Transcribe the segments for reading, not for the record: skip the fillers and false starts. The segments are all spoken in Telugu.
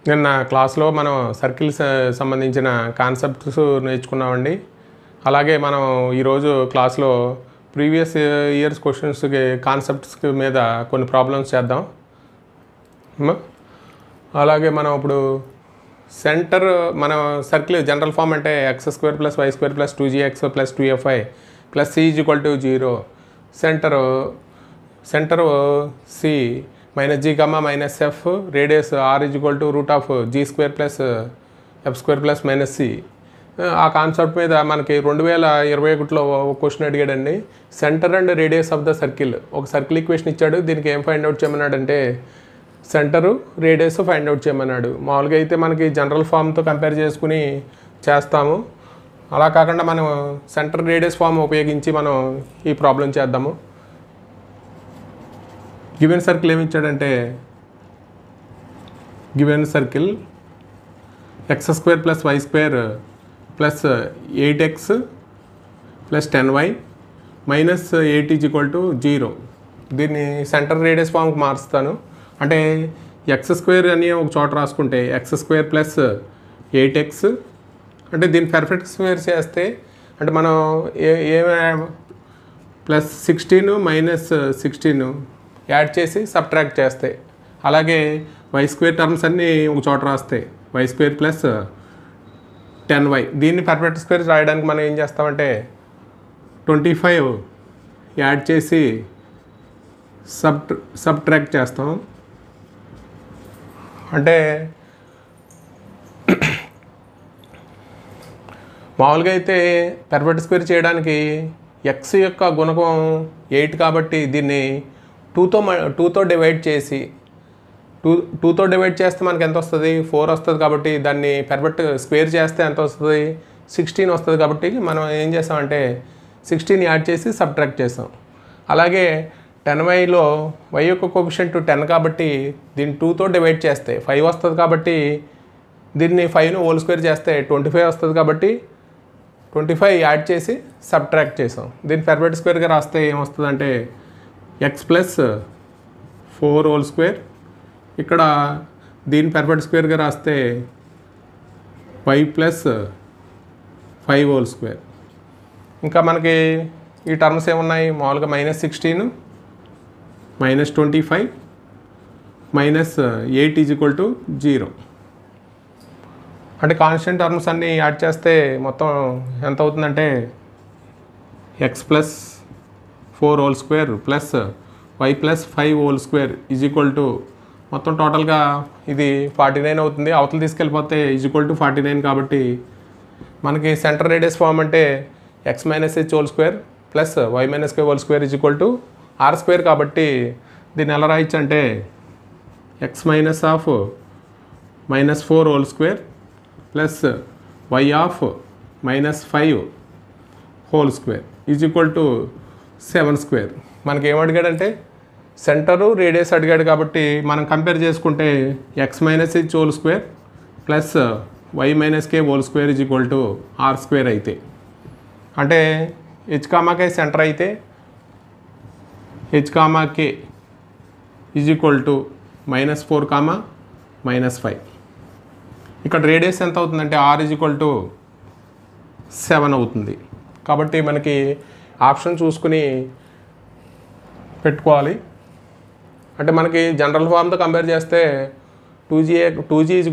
నిన్న క్లాస్లో మనం సర్కిల్స్ సంబంధించిన కాన్సెప్ట్స్ నేర్చుకున్నామండి. అలాగే మనం ఈరోజు క్లాస్లో ప్రీవియస్ ఇయర్స్ క్వశ్చన్స్కి కాన్సెప్ట్స్ మీద కొన్ని ప్రాబ్లమ్స్ చేద్దాం. అలాగే మనం ఇప్పుడు సెంటర్ మన సర్కిల్ జనరల్ ఫామ్ అంటే x² + y² + 2gx + 2fy + c = 0. Centre C -g, -f, radius r = √g² + f² + -c. ఆ కాన్సెప్ట్ మీద మనకి 2021లో క్వశ్చన్ అడిగాడండి. Centre and radius of the circle. ఒక సర్కిల్ ఈక్వేషన్ ఇచ్చాడు. దీనికి ఏం ఫైండ్ అవుట్ చేయమన్నాడు అంటే సెంటరు రేడియస్ ఫైండ్ అవుట్ చేయమన్నాడు. మామూలుగా అయితే మనకి జనరల్ ఫామ్తో కంపేర్ చేసుకుని చేస్తాము. అలా కాకుండా మనం సెంటర్ రేడియస్ ఫామ్ ఉపయోగించి మనం ఈ ప్రాబ్లం చేద్దాము. గివెన్ సర్కిల్ ఏమి ఇచ్చాడంటే given circle x² + y² + 8x + 10y - 8 = 0. దీన్ని సెంటర్ రేడియస్ ఫామ్కి మారుస్తాను. అంటే x² అని ఒక చోట రాసుకుంటే x² + 8x, అంటే దీన్ని పర్ఫెక్ట్ స్క్వేర్ చేస్తే అంటే మనం +16 - 16 యాడ్ చేసి సబ్ట్రాక్ట్ చేస్తే, అలాగే y² టర్మ్స్ అన్నీ ఒక చోట రాస్తాయి y² + 10y. దీన్ని పర్ఫెక్ట్ స్క్వేర్ రాయడానికి మనం ఏం చేస్తామంటే 25 యాడ్ చేసి సబ్ట్రాక్ట్ చేస్తాం. అంటే మామూలుగా అయితే పర్ఫెక్ట్ స్క్వేర్ చేయడానికి x యొక్క గుణకం 8 కాబట్టి దీన్ని 2తో డివైడ్ చేసి 2తో డివైడ్ చేస్తే మనకి ఎంత వస్తుంది? 4 వస్తుంది. కాబట్టి దాన్ని పర్ఫెక్ట్ స్క్వేర్ చేస్తే ఎంత వస్తుంది? 16 వస్తుంది. కాబట్టి మనం ఏం చేస్తామంటే 16 యాడ్ చేసి సబ్ట్రాక్ట్ చేస్తాం. అలాగే 10yలో y యొక్క కోఎఫిషియంట్ 10 కాబట్టి దీన్ని 2తో డివైడ్ చేస్తే 5 వస్తుంది. కాబట్టి దీన్ని 5ను హోల్ స్క్వేర్ చేస్తే 25 వస్తుంది. కాబట్టి 25 యాడ్ చేసి సబ్ట్రాక్ట్ చేసాం. దీన్ని పర్ఫెక్ట్ స్క్వేర్గా రాస్తే ఏమొస్తుందంటే x + 4 హోల్ స్క్వేర్, ఇక్కడ దీన్ని పర్ఫెక్ట్ స్క్వేర్గా రాస్తే y + 5 హోల్ స్క్వేర్. ఇంకా మనకి ఈ టర్మ్స్ ఏమున్నాయి? మామూలుగా -16 -25 -8 = 0. అంటే కాన్స్టెంట్ టర్మ్స్ అన్నీ యాడ్ చేస్తే మొత్తం ఎంత అవుతుందంటే x + 4 whole square + y + 5 whole square = మొత్తం టోటల్గా ఇది 49 అవుతుంది. అవతల తీసుకెళ్ళిపోతే = 49. కాబట్టి మనకి సెంటర్ రేడియస్ ఫామ్ అంటే x - h whole square + y - k whole square = r². కాబట్టి దీన్ని ఎలా రాయొచ్చు అంటే x - -4 whole square + y -5 whole square = 7². మనకి ఏమడిగాడంటే సెంటరు రేడియస్ అడిగాడు. కాబట్టి మనం కంపేర్ చేసుకుంటే x - h whole square + y - k whole square = r² అయితే, అంటే h, k సెంటర్ అయితే h, k = -4, -5. ఇక్కడ రేడియస్ ఎంత అవుతుందంటే r = 7 అవుతుంది. కాబట్టి మనకి ఆప్షన్ చూసుకుని పెట్టుకోవాలి. అంటే మనకి జనరల్ ఫామ్తో కంపేర్ చేస్తే 2g =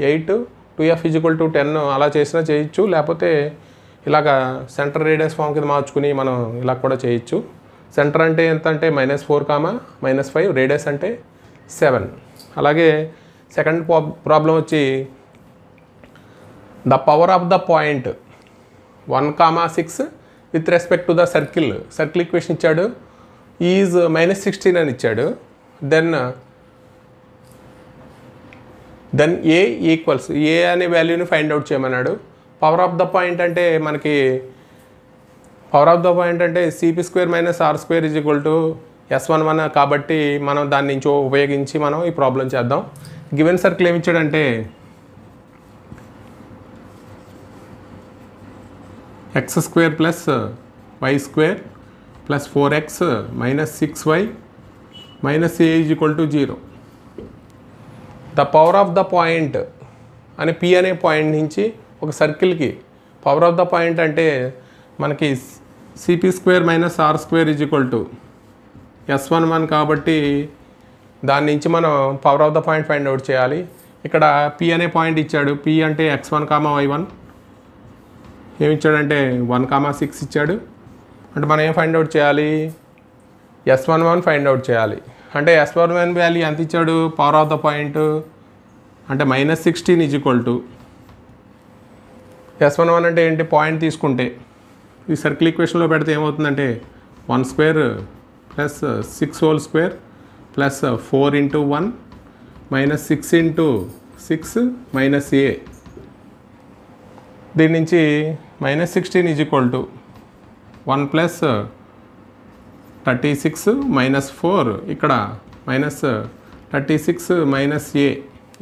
8, 2f = 10 అలా చేసినా చేయొచ్చు. లేకపోతే ఇలాగా సెంటర్ రేడియస్ ఫామ్ కింద మార్చుకుని మనం ఇలా కూడా చేయొచ్చు. సెంటర్ అంటే ఎంత అంటే -4, -5, రేడియస్ అంటే 7. అలాగే సెకండ్ ప్రాబ్లం వచ్చి the power of the point 1, 6 with respect to the circle equation ఇచ్చాడు. ఈజ్ -16 అని ఇచ్చాడు. దెన్ ఏ ఈక్వల్స్ ఏ అనే వాల్యూని ఫైండ్ అవుట్ చేయమన్నాడు. పవర్ ఆఫ్ ద పాయింట్ అంటే మనకి CP² - r² = S11 కాబట్టి మనం దాని నుంచి ఉపయోగించి మనం ఈ ప్రాబ్లం చేద్దాం. గివెన్ సర్కిల్ ఏమి ఇచ్చాడంటే x² + y² + 4x - 6y - a = 0. The power of the point అని పి అనే పాయింట్ నుంచి ఒక సర్కిల్కి పవర్ ఆఫ్ ద పాయింట్ అంటే మనకి CP square minus R square is equal to S11 కాబట్టి దాని నుంచి మనం power of the point find out చేయాలి. ఇక్కడ పి అనే పాయింట్ ఇచ్చాడు. పి అంటే x1, y1 ఏమి ఇచ్చాడంటే 1, 6 ఇచ్చాడు. అంటే మనం ఏం ఫైండ్ అవుట్ చేయాలి? S11 ఫైండ్ అవుట్ చేయాలి. అంటే S11 వాల్యూ ఎంత ఇచ్చాడు? పవర్ ఆఫ్ ద పాయింట్ అంటే -16 ఈజ్ ఈక్వల్ టు S11 అంటే ఏంటి? పాయింట్ తీసుకుంటే ఈ సర్కిల్ ఈక్వేషన్లో పెడితే ఏమవుతుందంటే 1 square plus 6 whole square plus 4 into 1 minus 6 into 6 minus a. దీని నుంచి -16 is equal to 1 plus 36 minus 4 ఇక్కడ minus 36 minus a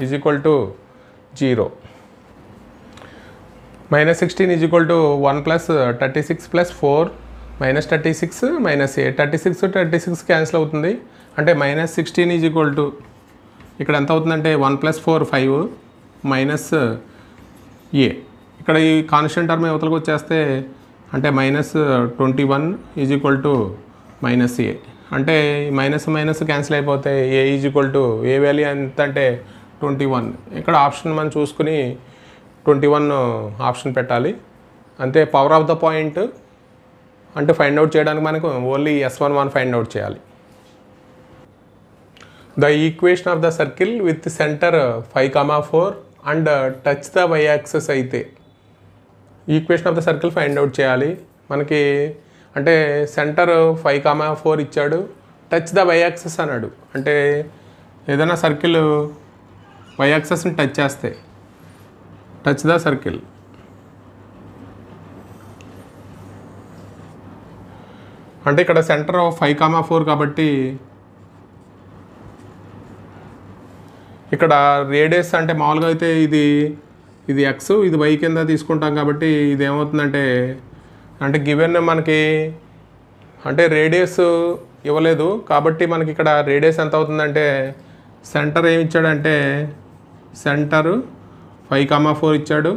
is equal to 0. -16 is equal to 1 plus 36 plus 4 minus 36 minus a. 36 cancel అవుతుంది. అంటే -16 ఈజ్ ఈక్వల్ టు ఇక్కడ ఎంత అవుతుందంటే 1 ప్లస్ 4 5 మైనస్ a. ఇక్కడ ఈ కాన్స్టెంట్ టర్మ్ అవతలకు వచ్చేస్తే అంటే -21 is equal to minus a. అంటే మైనస్ క్యాన్సిల్ అయిపోతే a is equal to A value ఎంత అంటే 21. ఇక్కడ ఆప్షన్ మనం చూసుకుని 21 ఆప్షన్ పెట్టాలి. అంతే. పవర్ ఆఫ్ ద పాయింట్ అంటే ఫైండ్ అవుట్ చేయడానికి మనకు ఓన్లీ S11 ఫైండ్ అవుట్ చేయాలి. The equation of the circle with centre 5, 4 and touch the y axis అయితే equation of the circle find out చేయాలి. మనకి అంటే సెంటర్ 5, 4 ఇచ్చాడు. టచ్ ద వై యాక్సెస్ అన్నాడు. అంటే ఏదైనా సర్కిల్ వై యాక్సెస్ని టచ్ చేస్తే టచ్ ద సర్కిల్ అంటే ఇక్కడ సెంటర్ 5, 4 కాబట్టి ఇక్కడ రేడియస్ అంటే మామూలుగా అయితే ఇది ఎక్స్ ఇది వై కింద తీసుకుంటాం కాబట్టి ఇది ఏమవుతుందంటే అంటే గివెన్ మనకి అంటే రేడియస్ ఇవ్వలేదు కాబట్టి మనకి ఇక్కడ రేడియస్ ఎంత అవుతుందంటే సెంటర్ ఏమి ఇచ్చాడంటే సెంటర్ 5, 4 ఇచ్చాడు.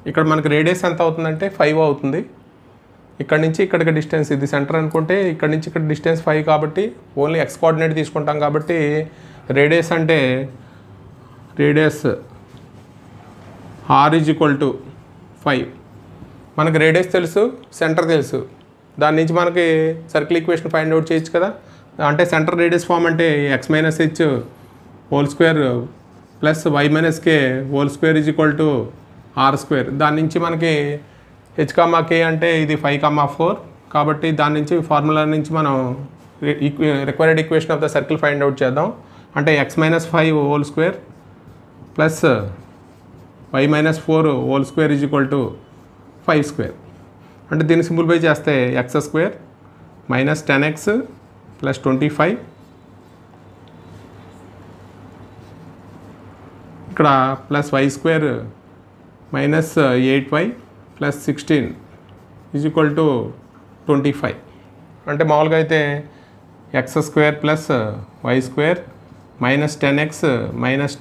ఇక్కడ మనకి రేడియస్ ఎంత అవుతుందంటే 5 అవుతుంది. ఇక్కడ నుంచి ఇక్కడికి డిస్టెన్స్ ఇది సెంటర్ అనుకుంటే ఇక్కడ నుంచి ఇక్కడ డిస్టెన్స్ 5 కాబట్టి ఓన్లీ ఎక్స్ కోఆర్డినేట్ తీసుకుంటాం కాబట్టి రేడియస్ అంటే radius r is equal to 5. మనకి రేడియస్ తెలుసు, సెంటర్ తెలుసు. దాని నుంచి మనకి సర్కిల్ ఈక్వేషన్ ఫైండ్ అవుట్ చేయొచ్చు కదా. అంటే సెంటర్ రేడియస్ ఫామ్ అంటే x minus h whole square plus y minus k whole square is equal to r square. దాని నుంచి మనకి h, k అంటే ఇది 5, 4 కాబట్టి దాని నుంచి ఫార్ములా నుంచి మనం required equation of the circle find out చేద్దాం. అంటే x minus 5 whole square plus y minus 4 whole square is equal to 5 square. అంటే దీన్ని సింప్లిఫై చేస్తే x square minus 10x plus 25 ఇక్కడ plus y square minus 8y plus 16 is equal to 25. అంటే మామూలుగా అయితే x square plus y square minus 10x minus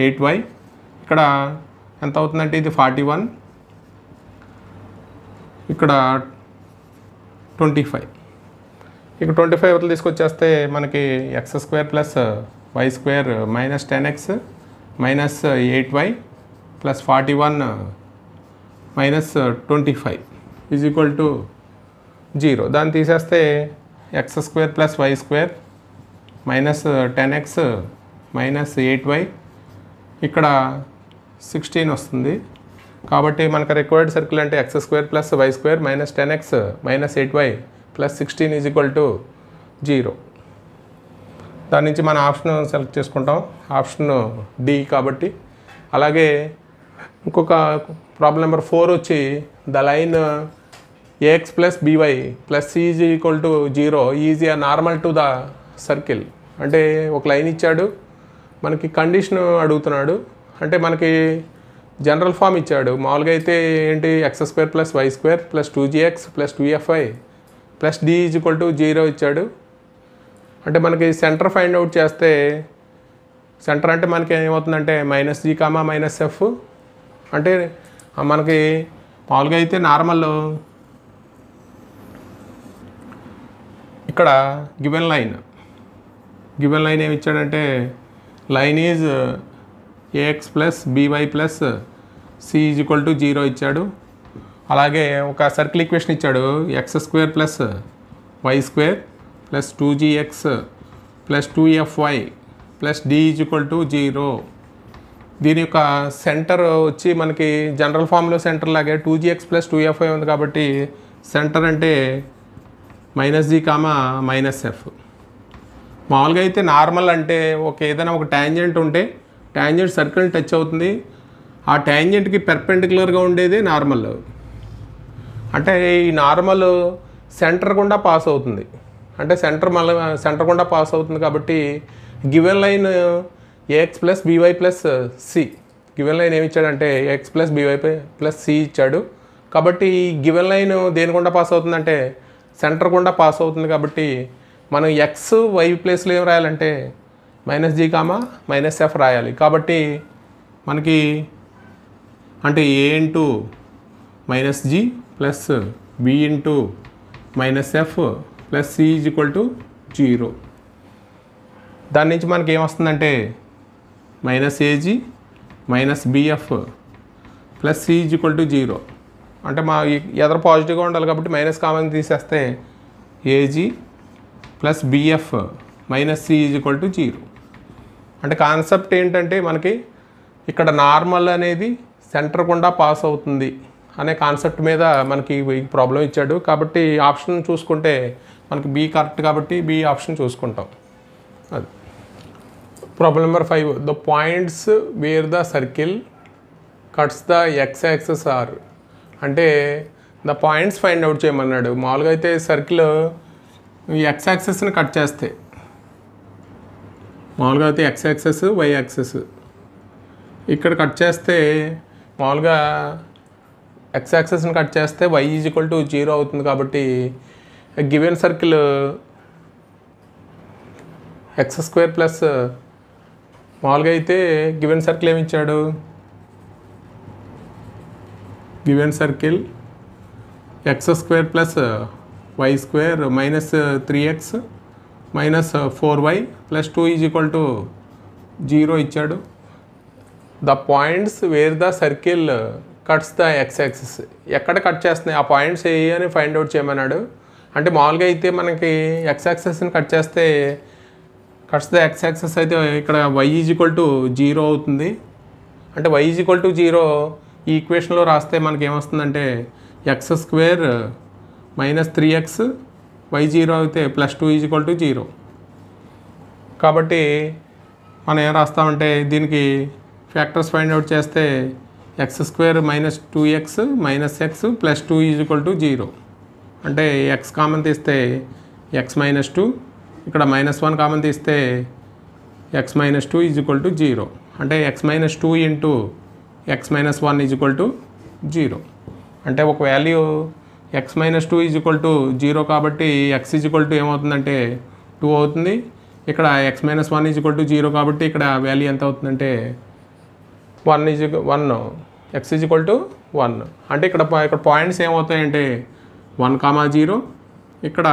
8y ఇక్కడ ఎంత అవుతుందంటే ఇది 41 ఇక్కడ 25. ఇక 25 అవతలు తీసుకొచ్చేస్తే మనకి x square plus y square minus 10x minus 8y plus 41 minus 25 is equal to 0. దాన్ని తీసేస్తే x square plus y square minus 10x minus 8y ఇక్కడ 16 వస్తుంది. కాబట్టి మనకు రిక్వైర్డ్ సర్కిల్ అంటే x square plus y square minus 10x minus 8y plus 16 is equal to 0. దాని నుంచి మన ఆప్షన్ సెలెక్ట్ చేసుకుంటాం. ఆప్షన్ డి కాబట్టి. అలాగే ఇంకొక ప్రాబ్లం నెంబర్ 4 వచ్చి the line ax plus by plus c is equal to 0 is a normal to the circle. అంటే ఒక లైన్ ఇచ్చాడు, మనకి కండిషన్ అడుగుతున్నాడు. అంటే మనకి జనరల్ ఫామ్ ఇచ్చాడు. మామూలుగా అయితే ఏంటి x square plus y square plus 2gx plus 2fy plus d is equal to 0 ఇచ్చాడు. అంటే మనకి సెంటర్ ఫైండ్ అవుట్ చేస్తే సెంటర్ అంటే మనకి ఏమవుతుందంటే -g, -f అంటే మనకి మామూలుగా అయితే నార్మల్ ఇక్కడ గివెన్ లైన్ ఏమి ఇచ్చాడంటే line is ax + by + c = 0 ఇచ్చాడు. అలాగే ఒక సర్కిల్ ఈక్వేషన్ ఇచ్చాడు x² + y² + 2gx + 2fy + d = 0. దీని యొక్క సెంటర్ వచ్చి మనకి జనరల్ ఫామ్లో సెంటర్ లాగే 2gx + 2fy ఉంది కాబట్టి సెంటర్ అంటే -g, -f. మామూలుగా అయితే నార్మల్ అంటే ఏదైనా ఒక ట్యాంజెంట్ ఉంటే ట్యాంజెంట్ సర్కిల్ టచ్ అవుతుంది, ఆ ట్యాంజెంట్కి పెర్పెండిక్యులర్గా ఉండేది నార్మల్. అంటే ఈ నార్మల్ సెంటర్ గుండా పాస్ అవుతుంది, అంటే సెంటర్ గుండా పాస్ అవుతుంది కాబట్టి given line ax + by + c. Given line ఏమి ఇచ్చాడంటే ax + by + c ఇచ్చాడు. కాబట్టి ఈ గివెన్ లైన్ దేని గుండా పాస్ అవుతుందంటే సెంటర్ గుండా పాస్ అవుతుంది కాబట్టి మనం x, y ప్లేస్లో ఏం రాయాలంటే -g, -f రాయాలి. కాబట్టి మనకి అంటే a × -g + b × -f + c = 0. దాని నుంచి మనకి ఏమొస్తుందంటే -ag -bf + c = 0. అంటే మా ఎదర పాజిటివ్గా ఉండాలి కాబట్టి మైనస్ కామన్ తీసేస్తే ag + bf - c = 0. అంటే కాన్సెప్ట్ ఏంటంటే మనకి ఇక్కడ నార్మల్ అనేది సెంటర్ గుండా పాస్ అవుతుంది అనే కాన్సెప్ట్ మీద మనకి ప్రాబ్లం ఇచ్చాడు. కాబట్టి ఆప్షన్ చూసుకుంటే మనకి బి కరెక్ట్ కాబట్టి బి ఆప్షన్ చూసుకుంటాం. అది problem number 5. The points where the circle cuts the X axes are. అంటే ద పాయింట్స్ ఫైండ్ అవుట్ చేయమన్నాడు. మామూలుగా అయితే సర్కిల్ ఎక్స్ యాక్సెస్ని కట్ చేస్తే, మామూలుగా అయితే ఎక్స్ యాక్సెస్, వై యాక్సెస్ ఇక్కడ కట్ చేస్తే మామూలుగా ఎక్స్ యాక్సెస్ని కట్ చేస్తే y = 0 అవుతుంది. కాబట్టి గివెన్ సర్కిల్ x² మామూలుగా అయితే గివెన్ సర్కిల్ ఏమి ఇచ్చాడు, given circle x² + y² - 3x - 4y + 2 = 0 ఇచ్చాడు. The points where the circle cuts the X axis. ఎక్కడ కట్ చేస్తున్నాయి ఆ పాయింట్స్ ఏ అని ఫైండ్ అవుట్ చేయమన్నాడు. అంటే మామూలుగా అయితే మనకి ఎక్స్ యాక్సిస్ని కట్ చేస్తే కట్స్ ద ఎక్స్ యాక్సిస్ అయితే ఇక్కడ y = 0 అవుతుంది. అంటే y = 0 ఈ ఈక్వేషన్లో రాస్తే మనకి ఏమొస్తుందంటే x² - 3x y 0 అయితే +2 = 0. కాబట్టి మనం ఏం రాస్తామంటే దీనికి ఫ్యాక్టర్స్ ఫైండ్ అవుట్ చేస్తే x² - 2x - x + 2 = 0. అంటే x కామన్ తీస్తే x - 2, ఇక్కడ -1 కామన్ తీస్తే x - 2 = 0. అంటే x - 2 × x - 1 = 0. అంటే ఒక వాల్యూ x - 2 = 0 కాబట్టి x ఏమవుతుందంటే 2 అవుతుంది. ఇక్కడ x - 1 = 0 కాబట్టి ఇక్కడ వాల్యూ ఎంత అవుతుందంటే 1 x = 1. అంటే ఇక్కడ పాయింట్స్ ఏమవుతాయంటే 1, 0, ఇక్కడ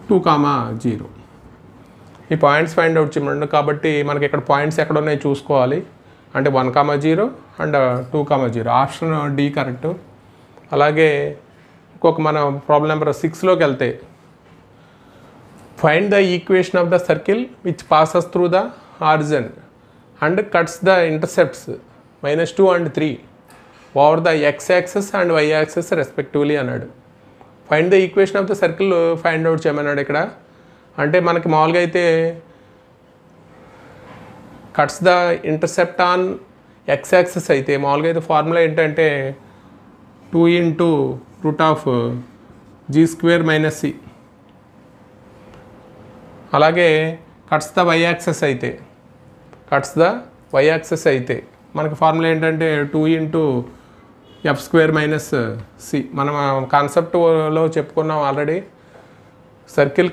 2, 0. ఈ పాయింట్స్ ఫైండ్ అవుట్ చేయమండి. కాబట్టి మనకి ఇక్కడ పాయింట్స్ ఎక్కడ ఉన్నాయో చూసుకోవాలి. అంటే 1, 0 అండ్ 2, 0. Option D correct. అలాగే ఇంకొక మనం ప్రాబ్లం నెంబర్ 6లోకి వెళ్తే find the equation of the circle which passes through the origin and cuts the intercepts -2 and 3 over the X axis and y axis respectively అన్నాడు. Find the equation of the circle find out చేయమన్నాడు ఇక్కడ. అంటే మనకి మామూలుగా అయితే cuts the intercept on x axis అయితే మామూలుగా అయితే ఫార్ములా ఏంటంటే 2 × √g² - c. అలాగే కట్స్ ద వై యాక్సెస్ అయితే మనకి ఫార్ములా ఏంటంటే 2 × f² - c. మనం కాన్సెప్ట్లో చెప్పుకున్నాం already. Circle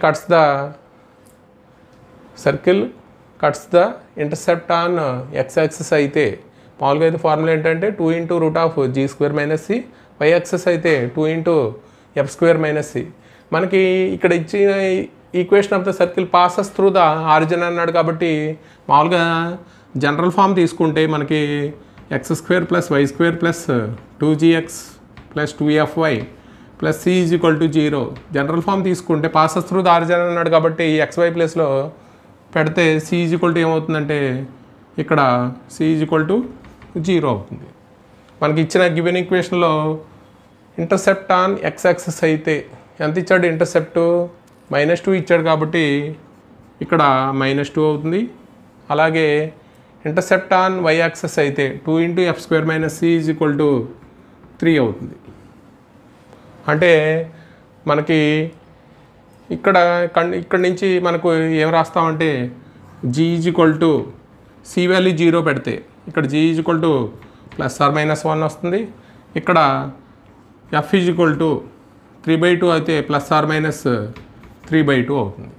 cuts the intercept on x axis అయితే మామూలుగా అయితే ఫార్ములా ఏంటంటే 2 × √g² - c, y యాక్సిస్ అయితే 2 × f² - c. మనకి ఇక్కడ ఇచ్చిన equation of the circle passes through the origin అన్నాడు కాబట్టి మామూలుగా జనరల్ ఫామ్ తీసుకుంటే మనకి x² + y² + 2gx + 2fy + c = 0. General form తీసుకుంటే పాసెస్ త్రూ ద ఆరిజిన్ అన్నాడు కాబట్టి xy ప్లేస్లో పెడితే c ఏమవుతుందంటే ఇక్కడ c 0 అవుతుంది. మనకి ఇచ్చిన గివెన్ ఈక్వేషన్లో ఇంటర్సెప్ట్ ఆన్ ఎక్స్ యాక్సిస్ అయితే ఎంత ఇచ్చాడు? ఇంటర్సెప్ట్ -2 ఇచ్చాడు కాబట్టి ఇక్కడ -2 అవుతుంది. అలాగే ఇంటర్సెప్ట్ ఆన్ వై యాక్సిస్ అయితే 2 × f² - c = 3 అవుతుంది. అంటే మనకి ఇక్కడ నుంచి మనకు ఏం రాస్తామంటే g c వాల్యూ 0 పెడితే ఇక్కడ g +or-1 వస్తుంది. ఇక్కడ f 3/2 అయితే +or-3/2 అవుతుంది.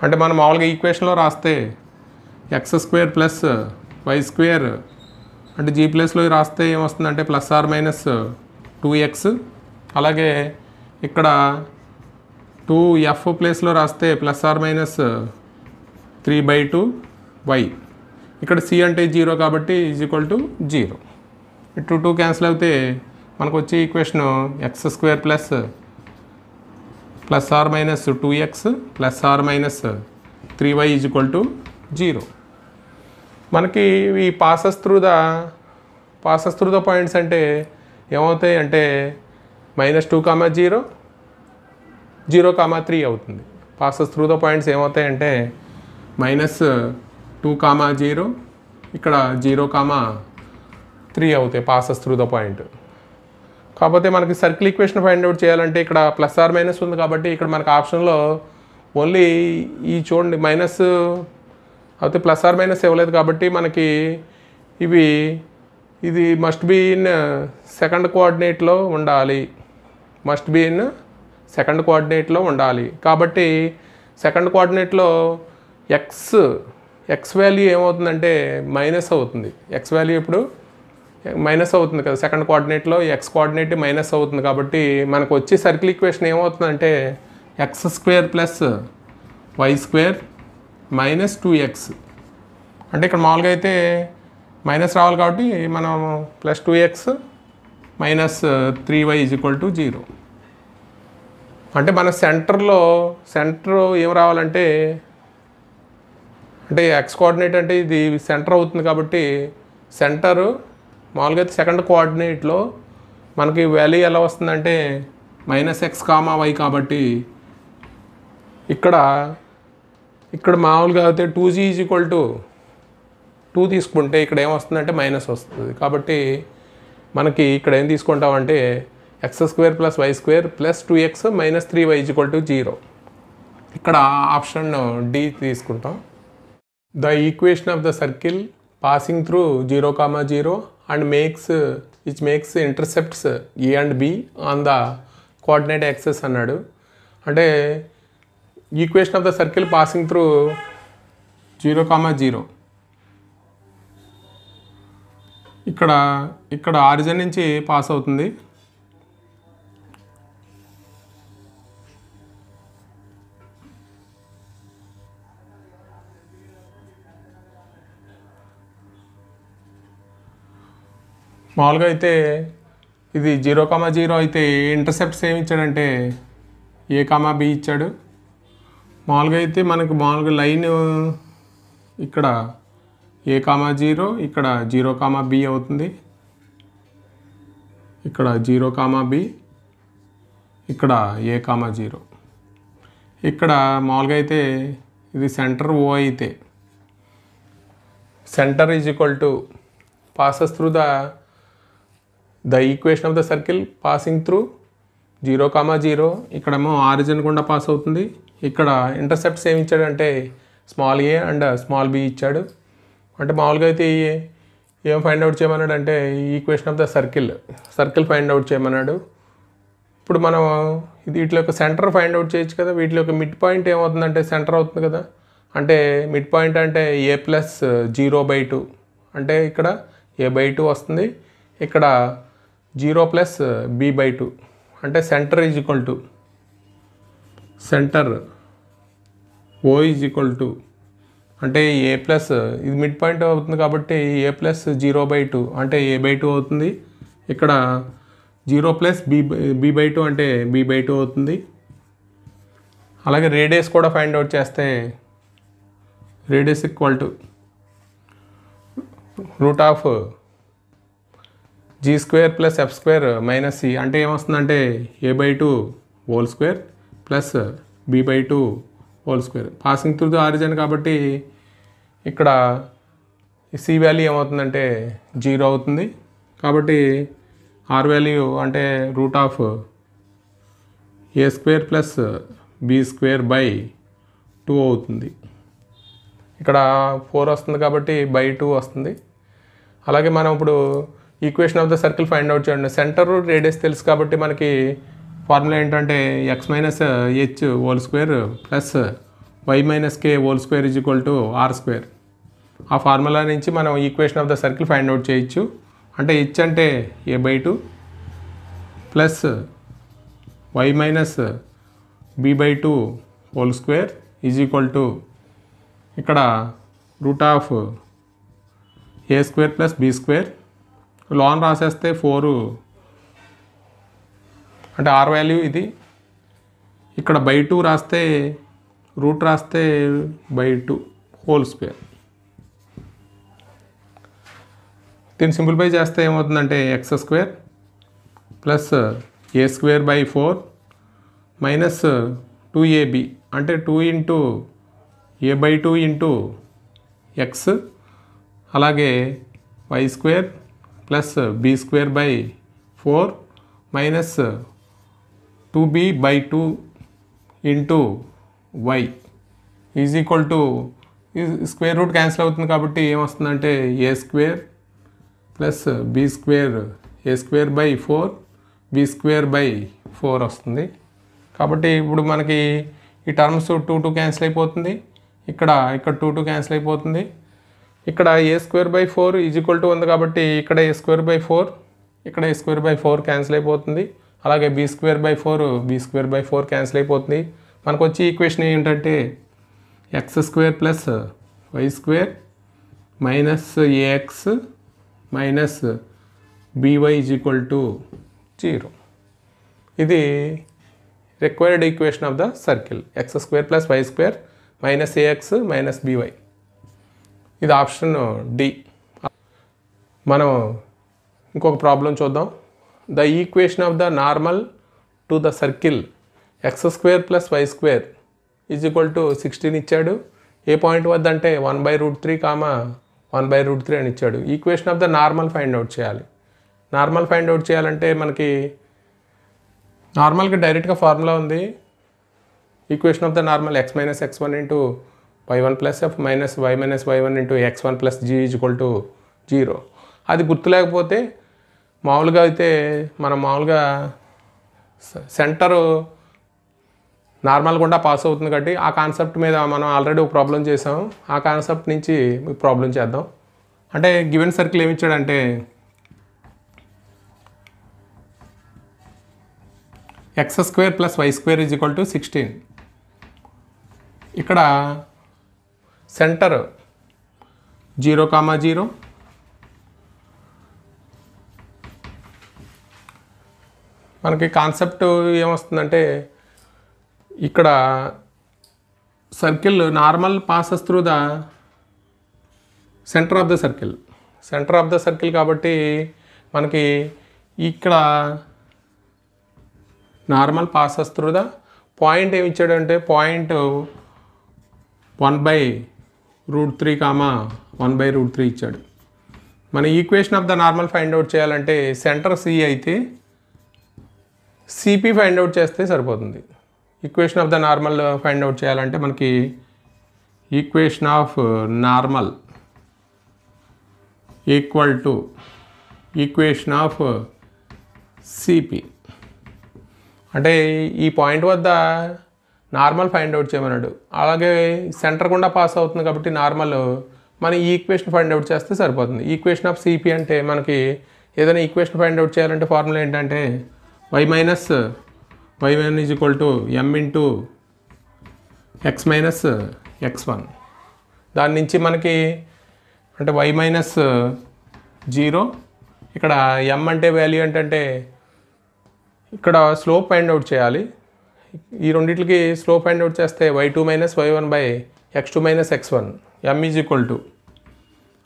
అంటే మనం మామూలుగా ఈక్వేషన్లో రాస్తే x² + y² అంటే g ప్లేస్లో రాస్తే ఏమొస్తుందంటే +or-2x. అలాగే ఇక్కడ 2f ప్లేస్లో రాస్తే +or-3/2y. ఇక్కడ c అంటే 0 కాబట్టి = 0. 2 క్యాన్సిల్ అవుతే మనకు వచ్చే ఈక్వేషన్ x² +or-2x +or-3y = 0. మనకి ఈ పాసెస్ త్రూ ద పాయింట్స్ అంటే ఏమవుతాయి అంటే -2, 0, 0, 3 అవుతుంది. పాసెస్ త్రూ ద పాయింట్స్ ఏమవుతాయంటే -2, 0, ఇక్కడ 0, 3 అవుతాయి పాసెస్ త్రూ ద పాయింట్. కాకపోతే మనకి సర్కిల్ ఈక్వేషన్ ఫైండ్ అవుట్ చేయాలంటే ఇక్కడ +or- ఉంది కాబట్టి ఇక్కడ మనకు ఆప్షన్లో ఓన్లీ ఈ చూడండి మైనస్ అయితే +or- ఇవ్వలేదు కాబట్టి మనకి ఇది మస్ట్ బీ ఇన్ సెకండ్ కోఆర్డినేట్లో ఉండాలి. కాబట్టి సెకండ్ కోఆర్డినేట్లో ఎక్స్ వాల్యూ ఏమవుతుందంటే మైనస్ అవుతుంది. ఎక్స్ వాల్యూ ఇప్పుడు మైనస్ అవుతుంది కదా, సెకండ్ కోఆర్డినేట్లో ఎక్స్ కోఆర్డినేట్ మైనస్ అవుతుంది. కాబట్టి మనకు వచ్చే సర్కిల్ ఈక్వేషన్ ఏమవుతుందంటే x² + y² - 2x. అంటే ఇక్కడ మామూలుగా అయితే మైనస్ రావాలి కాబట్టి మనం +2x - 3y = 0. అంటే మన సెంటర్ ఏం రావాలంటే అంటే ఎక్స్ కోఆర్డినేట్ అంటే ఇది సెంటర్ అవుతుంది కాబట్టి సెంటరు మామూలుగా అయితే సెకండ్ కోఆర్డినేట్లో మనకి వాల్యూ ఎలా వస్తుందంటే -x, y కాబట్టి ఇక్కడ మామూలుగా అయితే 2g = 2 తీసుకుంటే ఇక్కడ ఏమొస్తుందంటే మైనస్ వస్తుంది. కాబట్టి మనకి ఇక్కడ ఏం తీసుకుంటామంటే x² + y² + 2x - 3y = 0. ఇక్కడ ఆప్షన్ D తీసుకుంటాం. The equation of the circle passing through 0, 0 and makes intercepts A and B on the coordinate axis అన్నాడు. అంటే equation of the circle passing through 0, 0 ఇక్కడ ఆరిజిన్ నుంచి పాస్ అవుతుంది. మామూలుగా అయితే ఇది 0, 0 అయితే ఇంటర్సెప్ట్స్ ఏమి ఇచ్చాడంటే A, B ఇచ్చాడు. మామూలుగా అయితే మనకు లైన్ ఇక్కడ A, 0 ఇక్కడ 0, B అవుతుంది. ఇక్కడ 0, B ఇక్కడ A, 0. ఇక్కడ మామూలుగా అయితే ఇది సెంటర్ O అయితే centre = passes through the equation of the circle passing through 0, 0 ఇక్కడేమో ఆరిజిన్ గుండా పాస్ అవుతుంది. ఇక్కడ ఇంటర్సెప్ట్స్ ఏమి ఇచ్చాడంటే small a and small b ఇచ్చాడు. అంటే మామూలుగా అయితే ఏం ఫైండ్ అవుట్ చేయమన్నాడు అంటే equation of the circle find out చేయమన్నాడు. ఇప్పుడు మనం వీటి యొక్క సెంటర్ ఫైండ్ అవుట్ చేయొచ్చు కదా. వీటి యొక్క మిడ్ పాయింట్ ఏమవుతుందంటే సెంటర్ అవుతుంది కదా. అంటే మిడ్ పాయింట్ అంటే a ప్లస్ 0/2 అంటే ఇక్కడ a/2 వస్తుంది, ఇక్కడ 0 ప్లస్ b/2 అంటే centre is equal to centre O is equal to అంటే a ప్లస్ ఇది మిడ్ పాయింట్ అవుతుంది కాబట్టి a ప్లస్ 0/2 అంటే a/2 అవుతుంది, ఇక్కడ 0 ప్లస్ b/2 అంటే b/2 అవుతుంది. అలాగే రేడియస్ కూడా ఫైండ్ అవుట్ చేస్తే radius equal to √g² plus f² minus c అంటే ఏమొస్తుందంటే a/2 whole square plus b/2 whole square. Passing through the origin కాబట్టి ఇక్కడ c వాల్యూ ఏమవుతుందంటే 0 అవుతుంది, కాబట్టి r వాల్యూ అంటే √a² ప్లస్ b²/2 అవుతుంది. ఇక్కడ 4 వస్తుంది కాబట్టి /2 వస్తుంది. అలాగే మనం ఇప్పుడు equation of the circle find out చేయండి. సెంటర్ రేడియస్ తెలుసు కాబట్టి మనకి ఫార్ములా ఏంటంటే x - h whole square plus y - k whole square is equal to r². ఆ ఫార్ములా నుంచి మనం equation of the circle find out చేయొచ్చు. అంటే h అంటే a/2 plus y - b/2 whole square is equal to ఇక్కడ √a² ప్లస్ b² లాన్ రాసేస్తే 4 అంటే r వాల్యూ ఇది, ఇక్కడ /2 రాస్తే రూట్ రాస్తే /2 హోల్ స్క్వేర్. దీన్ని సింప్లిఫై చేస్తే ఏమవుతుందంటే x² plus a²/4 minus 2ab అంటే 2 ఇంటూ a/2 ఇంటూ x అలాగే y² plus b²/4 minus 2b/2 into y is equal to square root cancel అవుతుంది కాబట్టి ఏమొస్తుందంటే a² plus b² a²/4 b²/4 వస్తుంది. కాబట్టి ఇప్పుడు మనకి ఈ టర్మ్స్ 2 క్యాన్సిల్ అయిపోతుంది, ఇక్కడ 2 క్యాన్సిల్ అయిపోతుంది, ఇక్కడ a²/4 ఈజ్ ఈక్వల్ టు ఉంది కాబట్టి ఇక్కడ a²/4 ఇక్కడ a²/4 క్యాన్సిల్ అయిపోతుంది, అలాగే b²/4 క్యాన్సిల్ అయిపోతుంది. మనకు వచ్చే ఈక్వేషన్ ఏంటంటే x² plus y² minus ax minus by is equal to 0. ఇది required equation of the circle x² plus y² minus ax minus by. ఇది ఆప్షన్ డి. మనం ఇంకొక ప్రాబ్లం చూద్దాం. The equation of the normal to the circle x² plus y² is equal to 16 ఇచ్చాడు. ఏ పాయింట్ వద్ద అంటే 1/√3 1/√3 అని ఇచ్చాడు. Equation of the normal find out చేయాలి. నార్మల్ ఫైండ్ అవుట్ చేయాలంటే మనకి నార్మల్గా డైరెక్ట్గా ఫార్ములా ఉంది. Equation of the normal x - x1 into y1 plus f minus y - y1 into x1 plus g is equal to 0. అది గుర్తులేకపోతే మామూలుగా అయితే మనం మామూలుగా సెంటరు నార్మల్ గుండా పాస్ అవుతుంది కాబట్టి ఆ కాన్సెప్ట్ మీద మనం ఆల్రెడీ ఒక ప్రాబ్లం చేసాం. ఆ కాన్సెప్ట్ నుంచి ప్రాబ్లం చేద్దాం. అంటే గివెన్ సర్కిల్ ఏమి ఇచ్చాడంటే x² plus y² is equal to 16. ఇక్కడ సెంటర్ 0, 0 మనకి కాన్సెప్ట్ ఏమొస్తుందంటే ఇక్కడ circle normal passes through the centre of the circle కాబట్టి మనకి ఇక్కడ normal passes through the point ఏమి ఇచ్చాడంటే పాయింట్ 1/√3 1/√3 ఇచ్చాడు. మన equation of the normal find out చేయాలంటే సెంటర్ సి అయితే సిపి ఫైండ్ అవుట్ చేస్తే సరిపోతుంది. Equation of the normal find out చేయాలంటే మనకి equation of normal equal to equation of CP అంటే ఈ పాయింట్ వద్ద నార్మల్ ఫైండ్ అవుట్ చేయమన్నాడు. అలాగే సెంటర్ గుండా పాస్ అవుతుంది కాబట్టి నార్మల్ మనం ఈ ఈక్వేషన్ ఫైండ్ అవుట్ చేస్తే సరిపోతుంది. ఈక్వేషన్ ఆఫ్ సిపి అంటే మనకి ఏదైనా ఈక్వేషన్ ఫైండ్ అవుట్ చేయాలంటే ఫార్ములా ఏంటంటే y1 is equal to m into x minus x1. దాని నుంచి మనకి అంటే y మైనస్ 0, ఇక్కడ m అంటే వాల్యూ ఏంటంటే ఇక్కడ స్లోప్ ఫైండ్ అవుట్ చేయాలి. ఈ రెండింటికి స్లోప్ ఫైండ్ అవుట్ చేస్తే y2 minus y1 by x2 minus x1 m is equal to